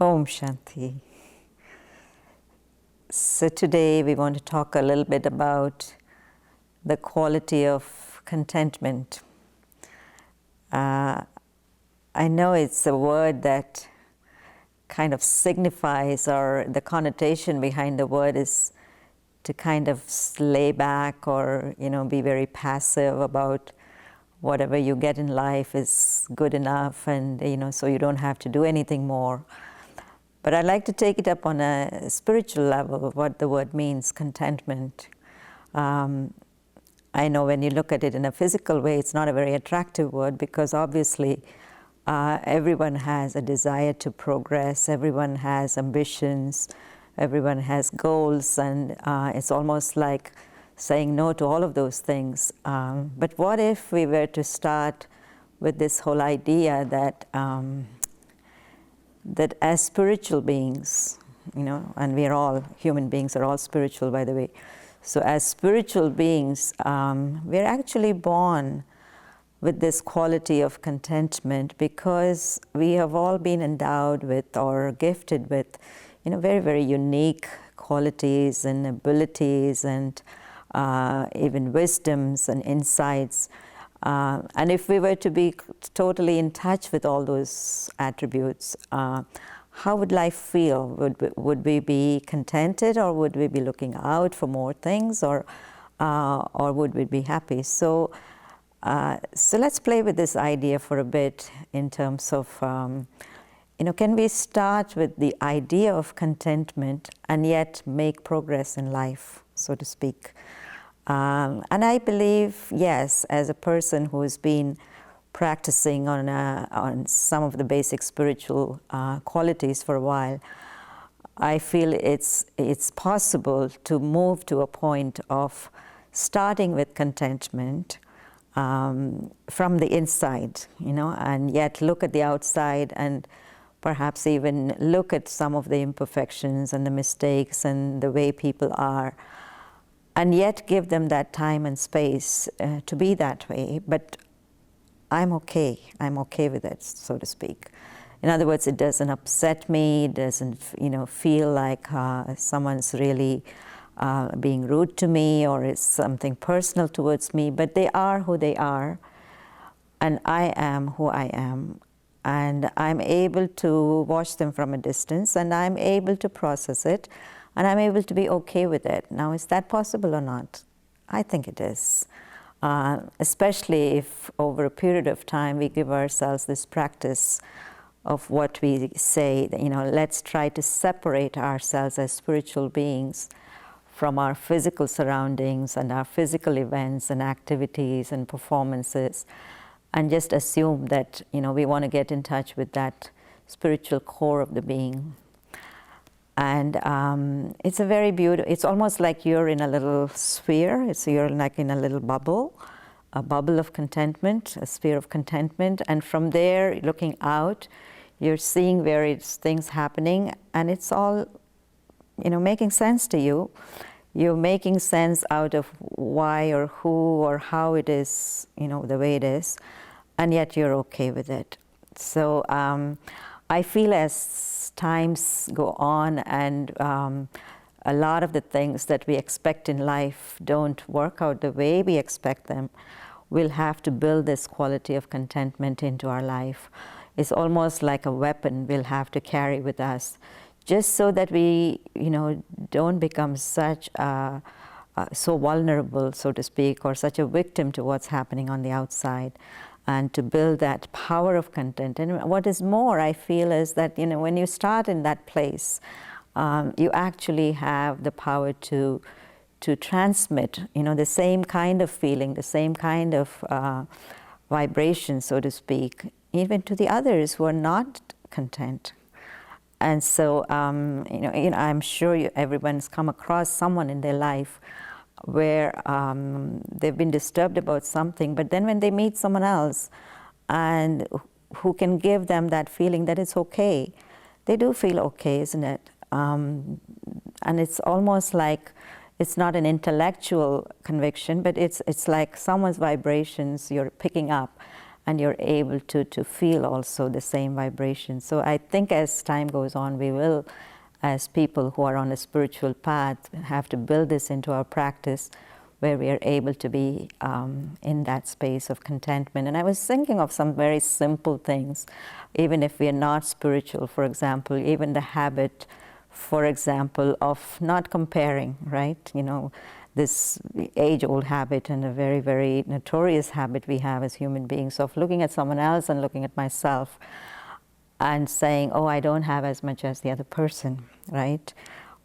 Om Shanti. So today we want to talk a little bit about the quality of contentment. I know it's a word that kind of signifies, or the connotation behind the word is to kind of lay back or, be very passive about whatever you get in life is good enough, and, so you don't have to do anything more. But I'd like to take it up on a spiritual level, what the word means, contentment. I know when you look at it in a physical way, it's not a very attractive word, because obviously everyone has a desire to progress, everyone has ambitions, everyone has goals, and it's almost like saying no to all of those things. But what if we were to start with this whole idea that that as spiritual beings, and we are all, human beings are all spiritual, by the way. So as spiritual beings, we're actually born with this quality of contentment, because we have all been endowed with or gifted with, very, very unique qualities and abilities and even wisdoms and insights. And if we were to be totally in touch with all those attributes, how would life feel? Would we be contented, or would we be looking out for more things, or would we be happy? So let's play with this idea for a bit in terms of, can we start with the idea of contentment and yet make progress in life, so to speak? And I believe, yes, as a person who has been practicing on some of the basic spiritual qualities for a while, I feel it's possible to move to a point of starting with contentment from the inside, and yet look at the outside and perhaps even look at some of the imperfections and the mistakes and the way people are, and yet give them that time and space to be that way. But I'm okay with it, so to speak. In other words, it doesn't upset me, it doesn't feel like someone's really being rude to me, or it's something personal towards me, but they are who they are, and I am who I am, and I'm able to watch them from a distance, and I'm able to process it, and I'm able to be okay with it. Now, is that possible or not? I think it is. Especially if over a period of time we give ourselves this practice of what we say, let's try to separate ourselves as spiritual beings from our physical surroundings and our physical events and activities and performances, and just assume that we want to get in touch with that spiritual core of the being. And it's a very beautiful, it's almost like you're in a little sphere, you're like in a little bubble, a bubble of contentment, a sphere of contentment, and from there, looking out, you're seeing various things happening, and it's all, making sense to you. You're making sense out of why or who or how it is, the way it is, and yet you're okay with it. So I feel as times go on and a lot of the things that we expect in life don't work out the way we expect them, we'll have to build this quality of contentment into our life. It's almost like a weapon we'll have to carry with us, just so that we, don't become such so vulnerable, so to speak, or such a victim to what's happening on the outside, and to build that power of content. And what is more, I feel, is that, when you start in that place, you actually have the power to transmit, the same kind of feeling, the same kind of vibration, so to speak, even to the others who are not content. And so, I'm sure everyone's come across someone in their life where they've been disturbed about something, but then when they meet someone else and who can give them that feeling that it's okay, they do feel okay, isn't it? And it's almost like it's not an intellectual conviction, but it's like someone's vibrations you're picking up, and you're able to feel also the same vibration. So I think as time goes on, we will, as people who are on a spiritual path, have to build this into our practice, where we are able to be in that space of contentment. And I was thinking of some very simple things, even if we are not spiritual. For example, even the habit, for example, of not comparing, right? You know, this age-old habit and a very, very notorious habit we have as human beings of looking at someone else and looking at myself and saying, oh, I don't have as much as the other person, right?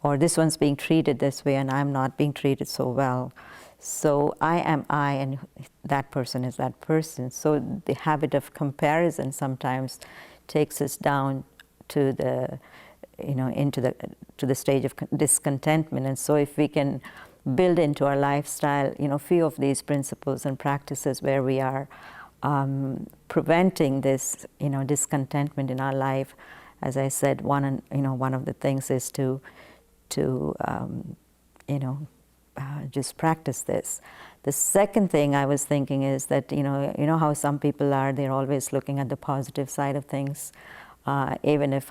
Or this one's being treated this way and I'm not being treated so well. So I am I and that person is that person. So the habit of comparison sometimes takes us down to the, you know, to the stage of discontentment. And so if we can build into our lifestyle, you know, a few of these principles and practices where we are preventing this, you know, discontentment in our life. As I said, one of the things is to just practice this. The second thing I was thinking is that, you know how some people are, they're always looking at the positive side of things, even if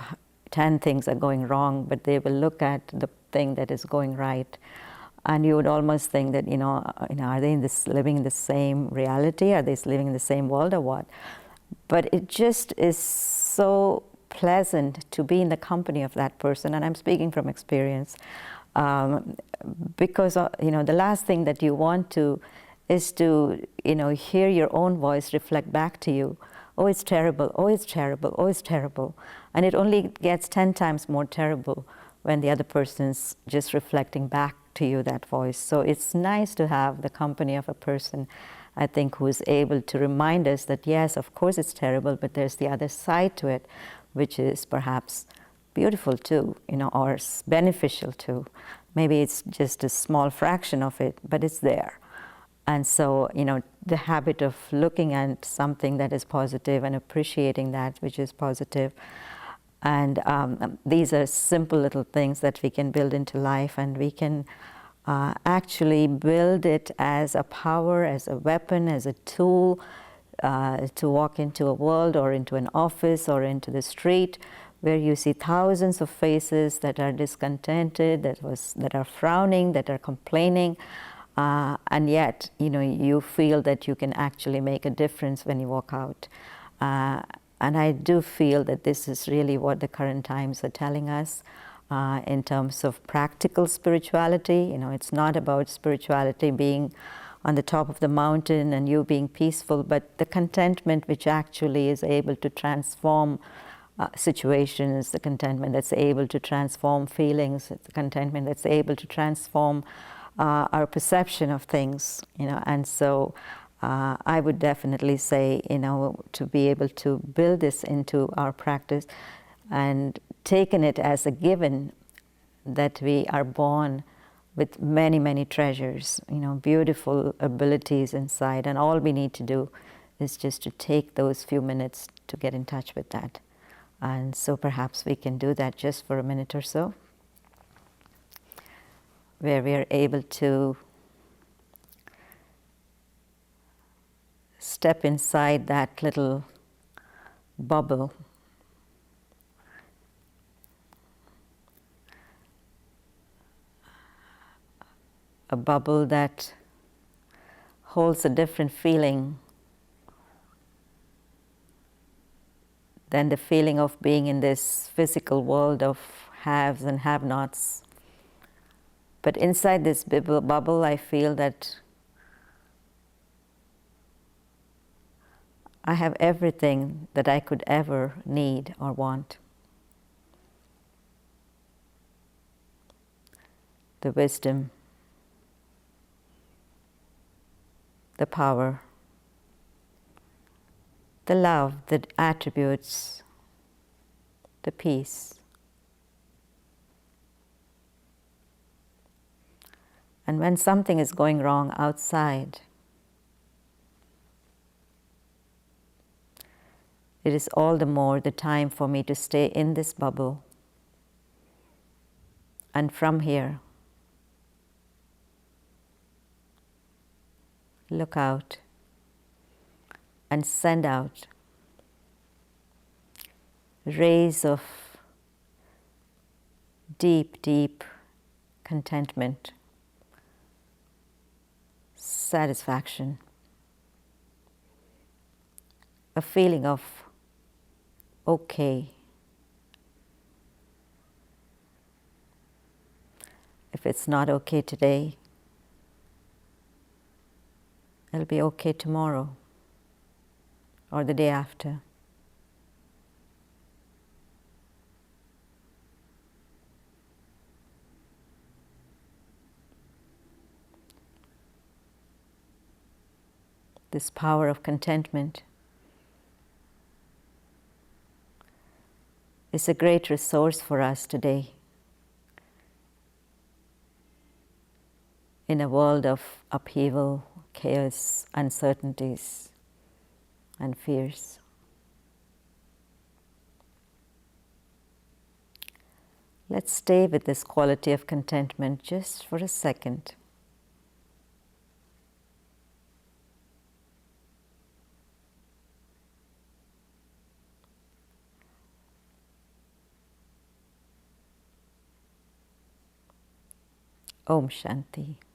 10 things are going wrong, but they will look at the thing that is going right. And you would almost think that, are they living in the same reality? Are they living in the same world or what? But it just is so pleasant to be in the company of that person, and I'm speaking from experience, because the last thing that you want to is to hear your own voice reflect back to you. Oh, it's terrible. Oh, it's terrible. Oh, it's terrible. And it only gets 10 times more terrible when the other person's just reflecting back to you that voice. So it's nice to have the company of a person, I think, who is able to remind us that yes, of course it's terrible, but there's the other side to it, which is perhaps beautiful too, or beneficial too. Maybe it's just a small fraction of it, but it's there. And so, the habit of looking at something that is positive and appreciating that which is positive. And these are simple little things that we can build into life, and we can actually build it as a power, as a weapon, as a tool to walk into a world or into an office or into the street where you see thousands of faces that are discontented, that are frowning, that are complaining. And yet, you feel that you can actually make a difference when you walk out. And I do feel that this is really what the current times are telling us in terms of practical spirituality. It's not about spirituality being on the top of the mountain and you being peaceful, but the contentment which actually is able to transform situations, the contentment that's able to transform feelings, the contentment that's able to transform our perception of things, and so I would definitely say, to be able to build this into our practice and taken it as a given that we are born with many, many treasures, beautiful abilities inside, and all we need to do is just to take those few minutes to get in touch with that. And so perhaps we can do that just for a minute or so, where we are able to step inside that little bubble, a bubble that holds a different feeling than the feeling of being in this physical world of haves and have-nots. But inside this bubble, I feel that I have everything that I could ever need or want. The wisdom, the power, the love, the attributes, the peace. And when something is going wrong outside, it is all the more the time for me to stay in this bubble. And from here, look out and send out rays of deep, deep contentment, satisfaction, a feeling of okay. If it's not okay today, it'll be okay tomorrow or the day after. This power of contentment is a great resource for us today in a world of upheaval, chaos, uncertainties, and fears. Let's stay with this quality of contentment just for a second. Om Shanti.